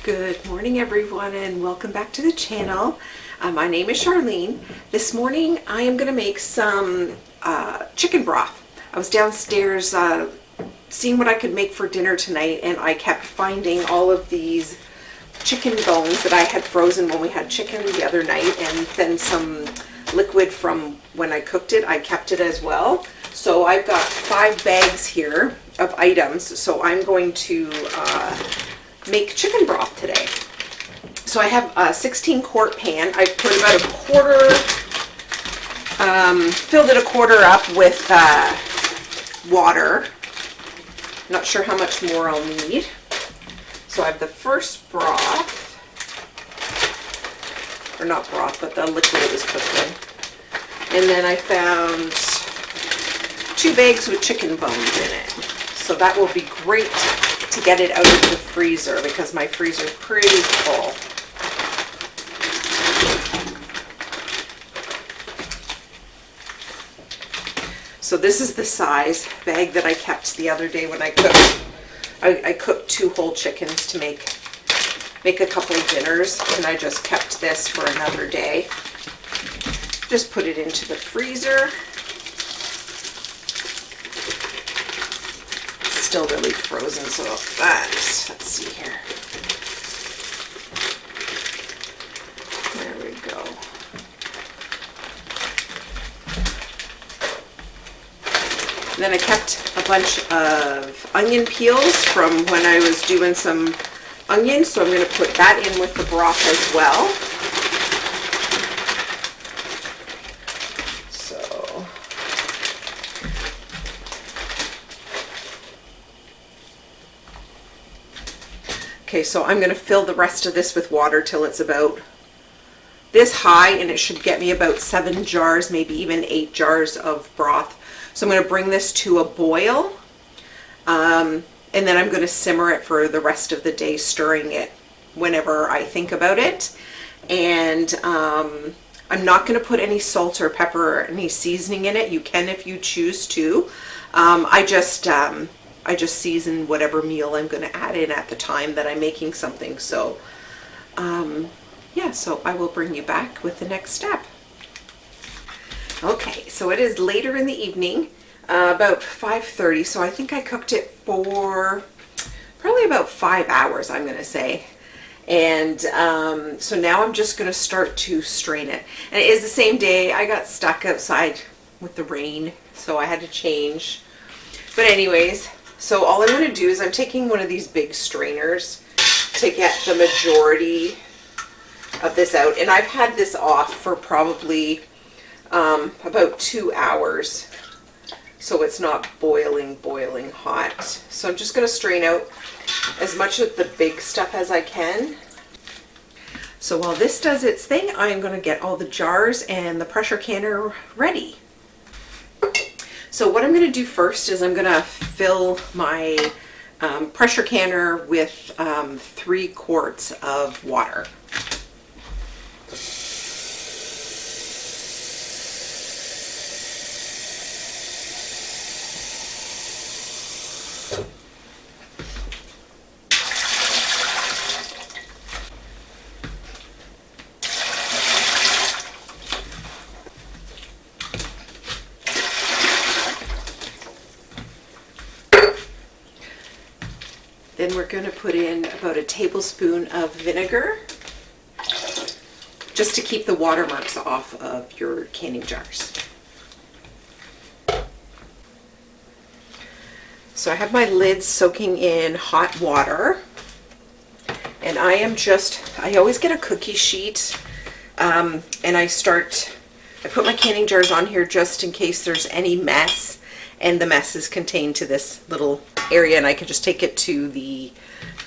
Good morning everyone and welcome back to the channel. My name is Charlene. This morning I am going to make some chicken broth. I was downstairs seeing what I could make for dinner tonight, and I kept finding all of these chicken bones that I had frozen when we had chicken the other night, and then some liquid from when I cooked it. I kept it as well. So I've got 5 bags here of items. So I'm going to make chicken broth today. So I have a 16 quart pan. I put about a quarter, filled it a quarter up with water. Not sure how much more I'll need. So I have the first broth, or not broth, but the liquid it was cooked in. And then I found 2 bags with chicken bones in it. So that will be great to get it out of the freezer because my freezer is pretty full. So this is the size bag that I kept the other day when I cooked. I cooked 2 whole chickens to make a couple of dinners, and I just kept this for another day. Just put it into the freezer. Still really frozen, so let's see here. There we go. And then I kept a bunch of onion peels from when I was doing some onions, so I'm going to put that in with the broth as well. Okay, so I'm going to fill the rest of this with water till it's about this high, and it should get me about 7 jars, maybe even 8 jars of broth. So I'm going to bring this to a boil, and then I'm going to simmer it for the rest of the day, stirring it whenever I think about it. And I'm not going to put any salt or pepper or any seasoning in it. You can if you choose to. I just season whatever meal I'm going to add in at the time that I'm making something. So yeah, so I will bring you back with the next step. Okay, so it is later in the evening, about 5:30. So I think I cooked it for probably about 5 hours, I'm going to say. And so now I'm just going to start to strain it. And it is the same day. I got stuck outside with the rain, so I had to change. But anyways, so all I'm going to do is I'm taking one of these big strainers to get the majority of this out. And I've had this off for probably about 2 hours. So it's not boiling hot. So I'm just going to strain out as much of the big stuff as I can. So while this does its thing, I'm going to get all the jars and the pressure canner ready. So what I'm going to do first is I'm going to fill my pressure canner with 3 quarts of water. Then we're going to put in about a tablespoon of vinegar, just to keep the watermarks off of your canning jars. So I have my lid soaking in hot water, and I always get a cookie sheet, and I put my canning jars on here just in case there's any mess, and the mess is contained to this little area, and I can just take it to the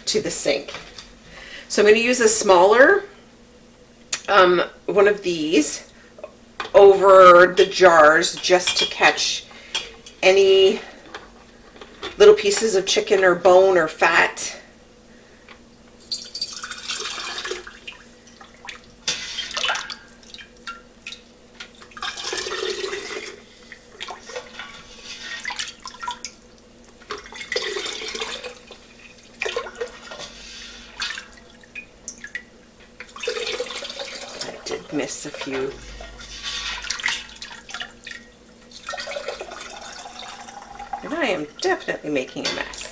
sink. So I'm going to use a smaller one of these over the jars just to catch any little pieces of chicken or bone or fat. miss a few. And I am definitely making a mess.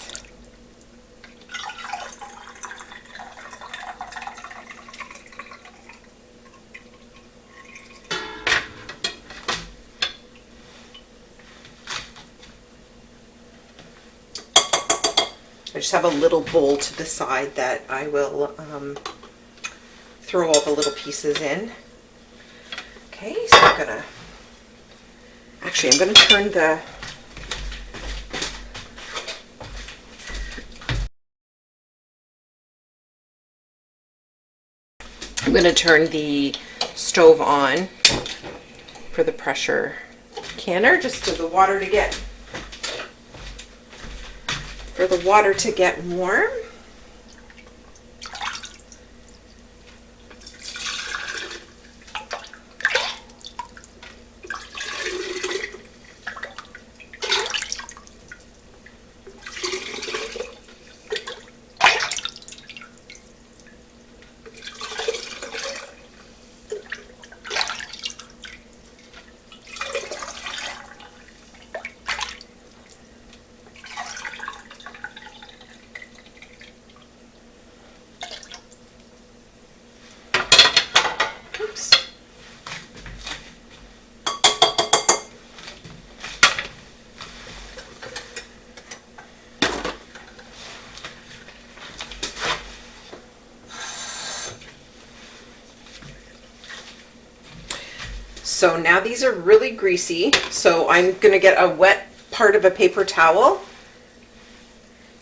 I just have a little bowl to the side that I will throw all the little pieces in. Okay, so I'm gonna turn the stove on for the pressure canner, just for the water to get warm. So now these are really greasy, so I'm going to get a wet part of a paper towel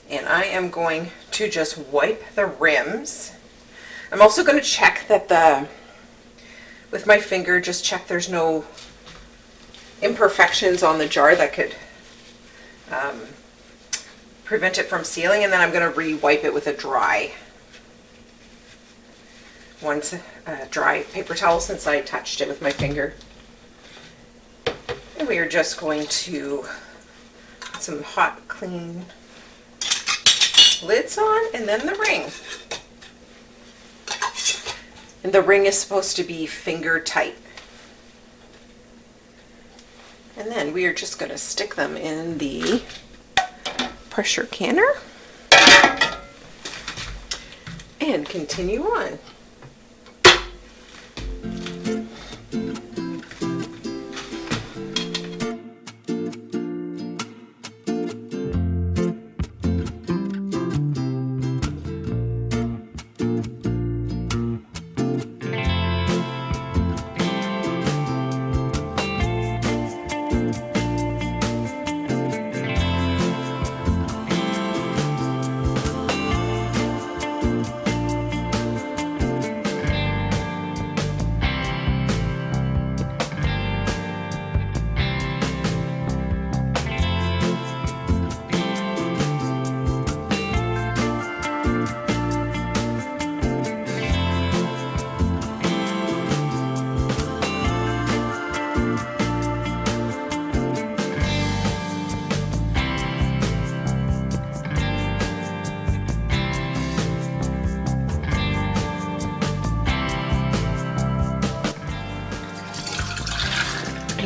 and I am going to just wipe the rims. I'm also going to check that with my finger, just check there's no imperfections on the jar that could prevent it from sealing, and then I'm going to re-wipe it with a dry paper towel since I touched it with my finger. And we are just going to put some hot, clean lids on, and then the ring. And the ring is supposed to be finger tight. And then we are just going to stick them in the pressure canner and continue on.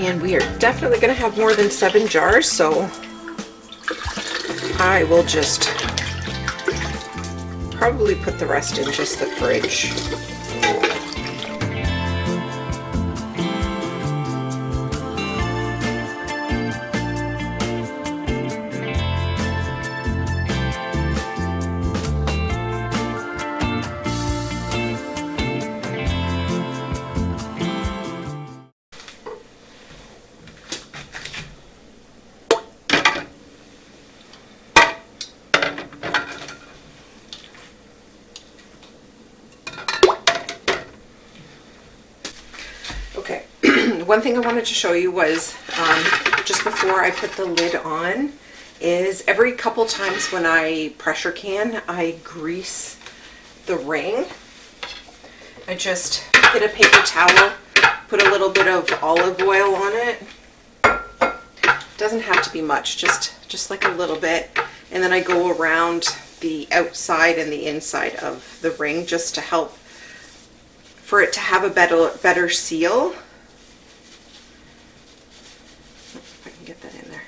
And we are definitely going to have more than 7 jars, so I will just probably put the rest in just the fridge. Okay, one thing I wanted to show you was just before I put the lid on is every couple times when I pressure can, I grease the ring. I just get a paper towel, put a little bit of olive oil on it. Doesn't have to be much, just like a little bit. And then I go around the outside and the inside of the ring just to help for it to have a better seal. If I can get that in there.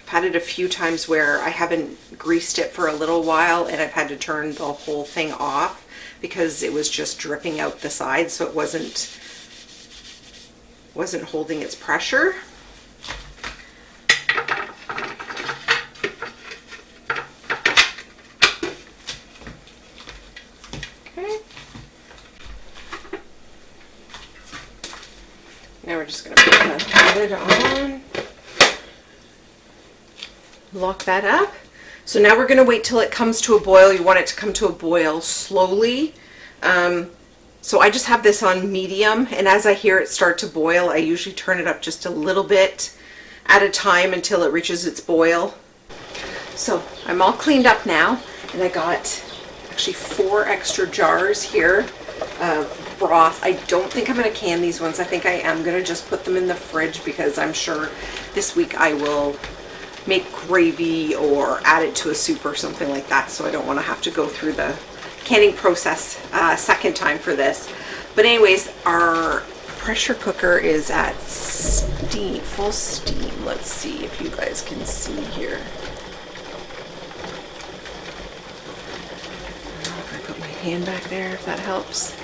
I've had it a few times where I haven't greased it for a little while and I've had to turn the whole thing off because it was just dripping out the side, so it wasn't holding its pressure. Okay. Now we're just going to put the lid on. Lock that up. So now we're going to wait till it comes to a boil. You want it to come to a boil slowly. So I just have this on medium, and as I hear it start to boil, I usually turn it up just a little bit at a time until it reaches its boil. So I'm all cleaned up now, and I got actually 4 extra jars here of broth. I don't think I'm going to can these ones. I think I am going to just put them in the fridge because I'm sure this week I will make gravy or add it to a soup or something like that, so I don't want to have to go through the canning process second time for this. But anyways, our pressure cooker is at steam, full steam. Let's see if you guys can see here. If I put my hand back there, if that helps.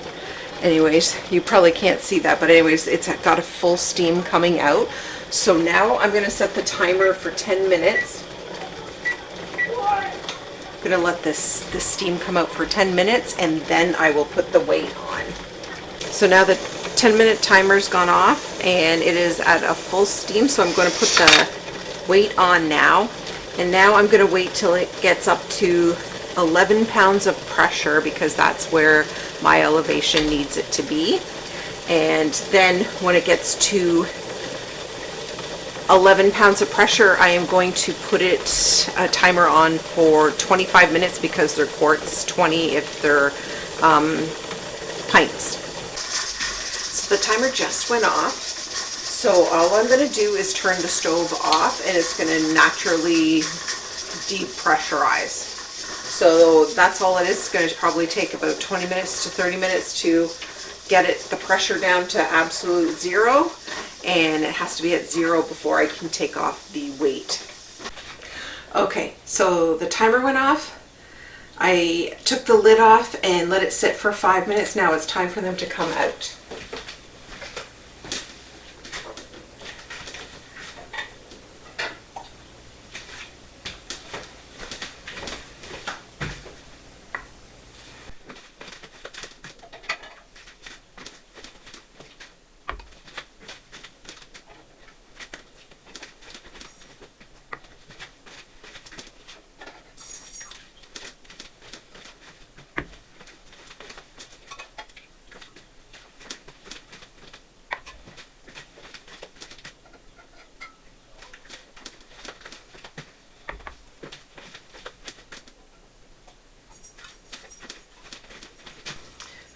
Anyways, you probably can't see that, but anyways, it's got a full steam coming out. So now I'm going to set the timer for 10 minutes. I'm going to let this steam come out for 10 minutes and then I will put the weight on. So now the 10-minute timer's gone off and it is at a full steam, so I'm going to put the weight on now. And now I'm going to wait till it gets up to 11 pounds of pressure because that's where my elevation needs it to be. And then when it gets to 11 pounds of pressure, I am going to put a timer on for 25 minutes because they're quarts, 20 if they're pints. So the timer just went off. So all I'm going to do is turn the stove off and it's going to naturally depressurize. So that's all it is. It's going to probably take about 20 minutes to 30 minutes to get the pressure down to absolute zero. And it has to be at 0 before I can take off the weight. Okay, so the timer went off. I took the lid off and let it sit for 5 minutes. Now it's time for them to come out.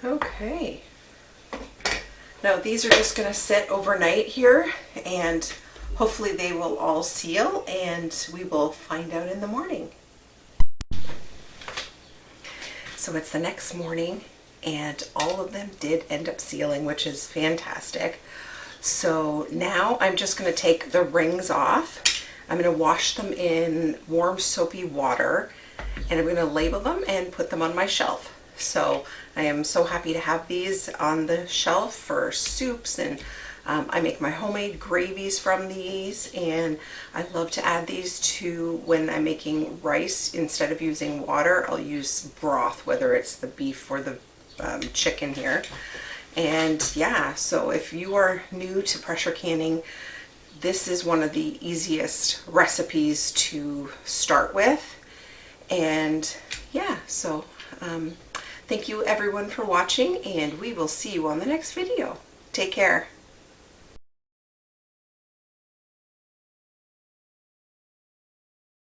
Okay, now these are just going to sit overnight here and hopefully they will all seal and we will find out in the morning. So it's the next morning and all of them did end up sealing, which is fantastic. So now I'm just going to take the rings off. I'm going to wash them in warm soapy water and I'm going to label them and put them on my shelf. So I am so happy to have these on the shelf for soups, and I make my homemade gravies from these, and I love to add these to when I'm making rice. Instead of using water, I'll use broth, whether it's the beef or the chicken here. And yeah, so if you are new to pressure canning, this is one of the easiest recipes to start with. And yeah, so thank you everyone for watching, and we will see you on the next video. Take care.